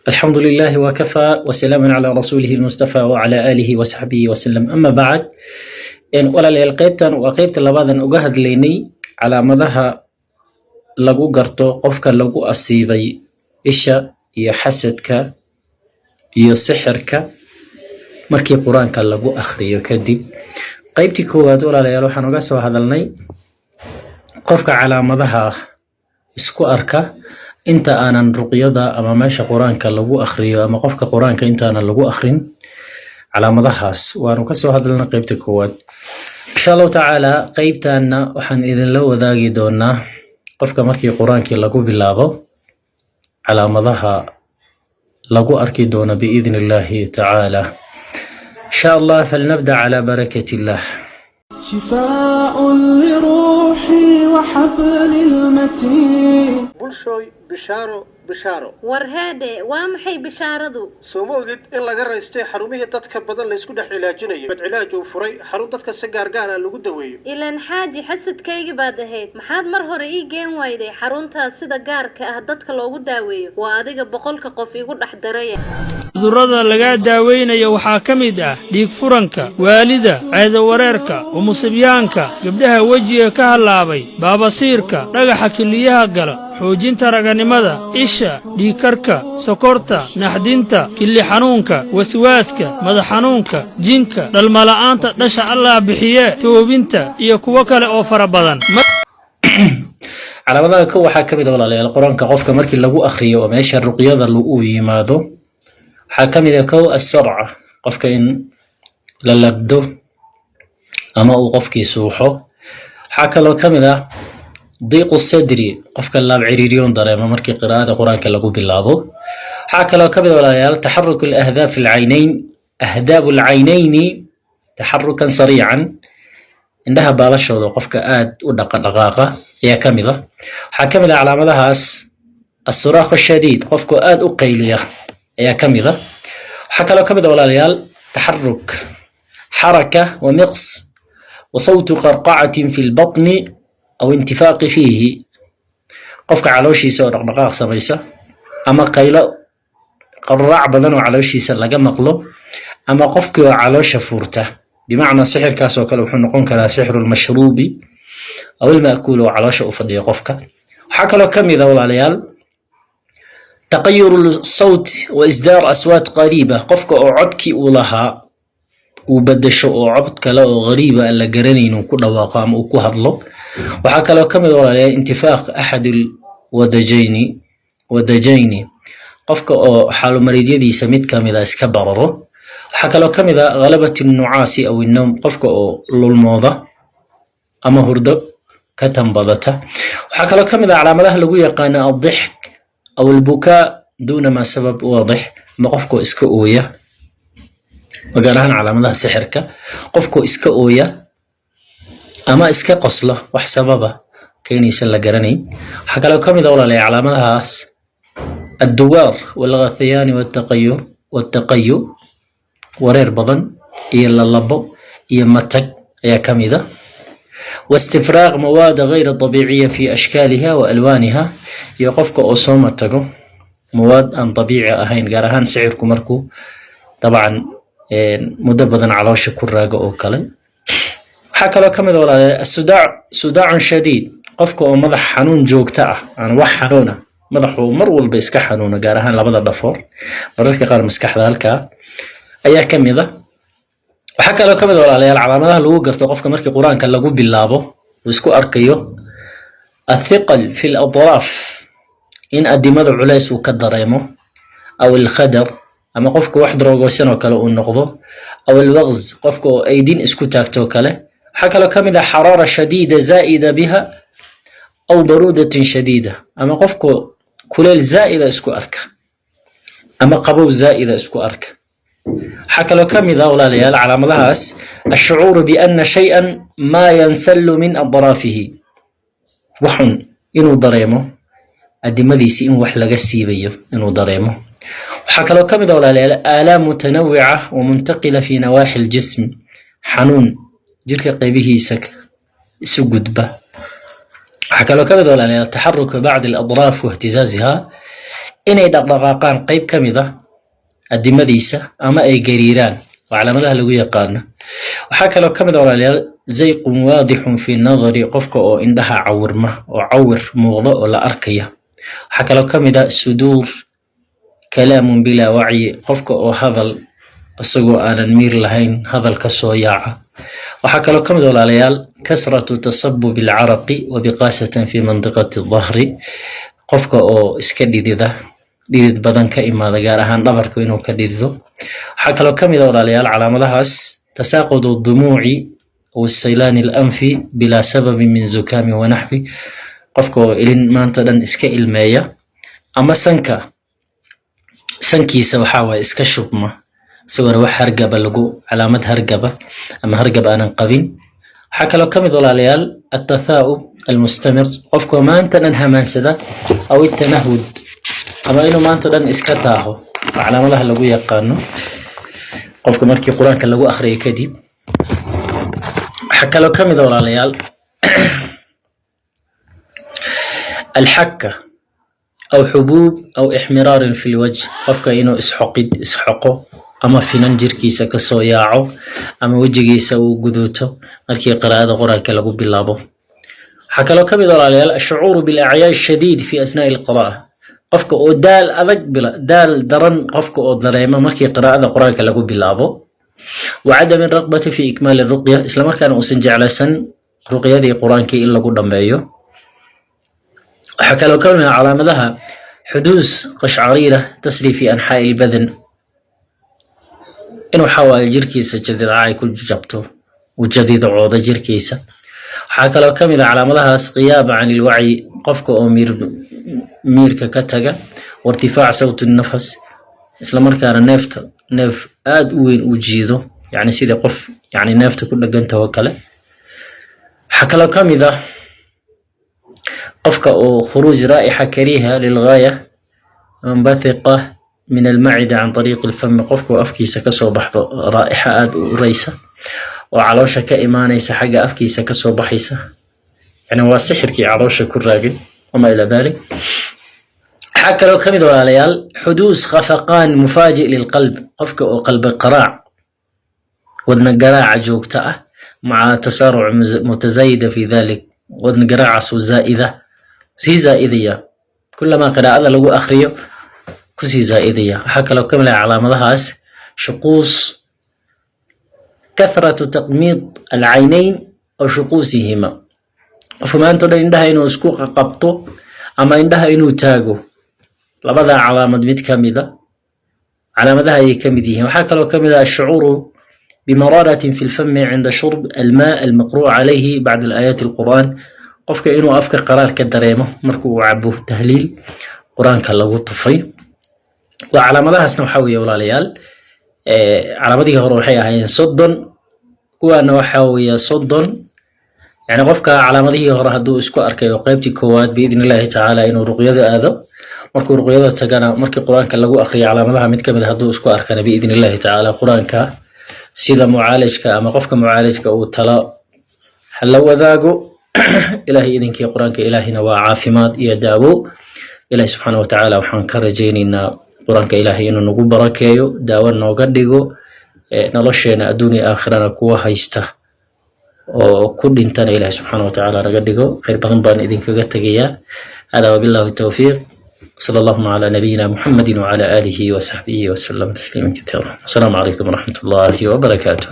الحمد لله وكفى وسلام على رسوله المصطفى وعلى آله وصحبه وسلم أما بعد ولا القيبتان وقيبت لبادن أجهد ليني على مدها لجو جرتو قفك لجو أصيبي إيشا يحسدك يسحرك مركي قرآن كان لجو أخري كدي قيبتي كواد ولا يروح نقص هذا الني قفك على مدها اسكو أركا انت aanan ruqyada ama meesha quraanka lagu akhriyo ama qofka quraanka inta aanan lagu akhrin calaamadahaas waanu ka soo hadalna qaybta koowaad insha Allah taala qaybtaana waxaan idin la wadaagi doonaa qofka markii quraanka lagu bilaabo calaamadaha lagu arki doono biidnillahi taala insha Allah falnabda ala barakatillah شفاء لروحي وحبل المتين bulshooy bishaaro warheede waa maxay bishaaradu soo moogid in laga raystay xarumihii dadka badan la isku dhex cilaajinayo bad cilaaj uu furay xarun dadka si gaargaar ah lagu daweeyo ilaan xaaji xasadkayga baad ahayd maxaad mar hore ii geen wayday xaruntaas sida gaarka ah dadka loogu daaweeyo waa adiga boqolka qof igu dhex daraya cudurrada laga daaweynayo waxaa ka mid ah dhiig furanka waalida ceedo wareerka umusibyaanka gabdhaha wejiga ka halaabay baabasiirka dhagaxa kiliyaha gala xoojinta raganimada isha dhiigkarka sokorta naxdinta kili xanuunka waswaaska madax xanuunka jinka dhalmala'aanta dhasha Allah bixiye toobinta iyo kuwa kale oo fara badan calaamadaha ka waxaa ka mid ah walaalayaal quraanka qofka markii lagu akhriyo oo meesha ruqyada lagu yimaado waxaa ka mid ah kow as-sar'a qofka in la labdo ama uu qofkii suuxo waxaa kaloo ka mid ah ضيق الصدر قفك اللاب عريريون dareemo markii qiraa'ada quraanka lagu bilaabo waxa kale oo kamid walaalayaal taxarruk al-ahdaaf al-aynayn ahdaab al-aynayn taxarrukan sariican indhaha baalashooda qofka aad u dhaqdhaqaaqa ayaa kamid ah waxa kamid ah calaamadahaas as-suraakh ash-shadiid qofka aad u qayliya ayaa kamid ah waxa kale oo kamid walaalayaal taxarruk حركة ومقص وصوت قرقعة في البطن أو انتفاق فيه قفك علوشي سور رقاق سميسة أما قيلة قرع بدن علوشي سلقا مقلب أما قفك علوش فورته بمعنى سحر كاسو كلو حنقون كلا سحر المشروب أو المأكول علوش أفضي قفك وحكى له كم إذا ولا ليال تغير الصوت وإصدار أصوات قريبة قفك أعدك أولها وبدش أعبدك لا غريبة ألا قرنين وكل واقام وكهض له وحكى له كم ولا انتفاخ أحد الودجين قفك أو حال مريض يدي سميت كم إذا اسكبره وحكى له كم إذا غلبة النعاس أو النوم قفك أو للموضة أما هرد كتم بضته وحكى له كم إذا على مداه لقوية قانا الضحك أو البكاء دون ما سبب واضح ما قفك اسكؤوية وقالهن على مداه سحرك قفك اسكؤوية أما إسكا قصلة وحسببه كين يسلا قرني حكى لو كم دولة لي علامتها الدوار والغثيان والتقيو ورير بضن إيه اللبو إيه متك يا كم إذا واستفراغ مواد غير طبيعية في أشكالها وألوانها يقفك أصومتكو مواد أن طبيعي أهين قارهان سعركم مركو طبعا مدبضا على شكر راقو أو كلي حكى له كم ولا صداع شديد قفك ومضح حنون جوجتا عن وح حنونه مضح ومرول بيسك حنونه قارهان لبضع دفور مرك قال مسكح ذلك أي كم ذا وحكى له كم ولا على العلامة لو قفت قفك مرك قرآن كان لقوا باللابو ويسكو أركيو الثقل في الأطراف إن أدي مذع علاس وكدريمو أو الخدر أما قفك واحد روجو سنة وكلا النقضه أو الوغز قفك أيدين اسكو تاكتو كله حكى له كم إذا حرارة شديدة زائدة بها أو برودة شديدة أما قفك كلال زائدة اسكو أرك أما قبو زائدة اسكو أرك حكى له كم إذا ولا ليال على ملهاس الشعور بأن شيئا ما ينسل من أطرافه وحن إنو ضريمه أدي مديسي إن وحلق السيبية إنو ضريمه حكى له كم إذا ولا ليال آلام متنوعة ومنتقلة في نواحي الجسم حنون جرك قيبه سك سجد به حكى له كذا ولا تحرك بعض الأظراف واهتزازها inay dhaqdhaqaaqaan qayb ka mid ah addimadiisa ama ay gariiraan waa calaamadaha lagu yaqaano. waxaa kaloo ka mid ah walaalayaal zayqun waadixun fi nadari qofka oo indhaha cawirma oo cawir muuqda oo la arkaya. waxaa kaloo ka mid ah suduur kalaamun bilaa wacyi qofka oo hadal isagoo aanan miir lahayn hadal ka soo yaaca. waxaa kaloo ka mid ah walaalayaal kasratu tasabub alcaraqi wa biqaasatan fi mandiqati dahri qofka oo iska dhidid badan ka imaada gaar ahaan dhabarka inuu ka dhidido. waxaa kaloo ka mid ah walaalayaal calaamadahaas tasaaqudu dumuuci wasaylaani alanfi bilaa sababi min zukaami wanaxwi qofka oo ilin maanta dhan iska ilmeeya ama sankiisa waxaa waaye iska shubma isagoona wax hargaba calaamad hargaba ama hargab aanan qabin. waxaa kaloo ka mid walaalayaal attathaa'ub almustamir qofka maanta dhan hamaansada aw itanahud ama inuu maanta dhan iska taaho waa calaamadaha lagu yaqaano qofka markii qur-aanka lagu akhriyay kadib. waxaa kaloo ka mid walaalayaal alxaka aw xubuub aw ixmiraarin fi lwajh qofka inuu isxoqo ama finan jirkiisa ka soo yaaco ama wejigiisa uu guduuto markii qiraa'ada qur-aanka lagu bilaabo. waxaa kaloo ka mid walaalayaal ashucuuru bilacyaa shadiid fi asnaa'i alqiraa'a qofka oo daal daran qofka oo dareema markii qiraa'ada qur-aanka lagu bilaabo. wa cadami raqbati fi ikmaali ruqya isla markaana uusan jeclaysan ruqyadii qur-aankii in lagu dhammeeyo. waxaa kaloo ka mid ah calaamadaha xuduus qashcariira tasri fi anxaa'i ilbadan in waxaa waaye jirkiisa jadidacay ku jabto uu jadidacooda jirkiisa. waxaa kaloo ka mid ah calaamadahaas qiyaaba can ilwacyi qofka oo miirka ka taga wairtifaac sawti nafas isla markaana neef aad u weyn uu jiido yani sidii qof yani neefta ku dhegantahoo kale. waxaa kaloo ka mid ah qofka oo khuruuj raa'ixa kariiha lilgaaya manbathiqa min almacida can طariiqi alfami qofka oo afkiisa kasoo baxdo raa'ixa aad u ureysa oo caloosha ka imaanaysa xagga afkiisa kasoo baxaysa yani waa sixirkii caloosha ku raagay wama ila dalik. waxaa kaloo ka mid walaalayaal xuduus khafaqaan mufaaji lilqalb qofka oo qalbi qaraac wadna garaaca joogta ah maca tasaaruc mutasayida fi dalik wadna garaacaas sii zaa'idaya kulamaa qiraa'ada lagu akhriyo kusii zaa'idaya. waxaa kaloo ka mid ah calaamadahaas shuquus kathratu taqmiid alcaynayn oo shuquusihima qofka maanta o dhan indhaha inuu isku qabto ama indhaha inuu taago labadaa calaamad mid ka mida calaamadaha ayay ka mid yihiin. waxaa kaloo ka mid ah ashucuuru bimaraaratin fi lfami cinda shurb almaa almaqruuc calayhi bacda alaayaati alqur'aan qofka inuu afka qaraar ka dareemo marka uu cabo tahliil qur-aanka lagu tufay. waa calaamadahaasna waxaa weeye walaalayaal calaamadihii hore waxay ahaayeen 30 kuwaana waxaa weeye 30 yani qofka calaamadihii hore hadduu isku arkayo qaybtii koowaad biidni illaahi tacaala inuu ruqyada aado markuu ruqyada tagana markii qur-aanka lagu akhriyo calaamadaha mid ka mid hadduu isku arkana biidni illaahi tacaala qur-aanka sida mucaalajka ama qofka mucaalajka uu talo hala wadaago ilaahay idinkii qur-aanka ilaahina waa caafimaad iyo daawo. ilaahi subxaana wa tacaala waxaan ka rajaynaynaa qur-aanka ilaahay inuu nagu barakeeyo daawo nooga dhigo nolosheena adduun iyo aakhirana kuwa haysta oo ku dhintana ilaahi subxaana wa tacaala naga dhigo. khayr badan baan idinkaga tegayaa. hada wabillahi tawfiiq. صلى الله على نبينا محمد وعلى آله وصحبه وسلم تسليما كثيرا. السلام عليكم ورحمة الله وبركاته.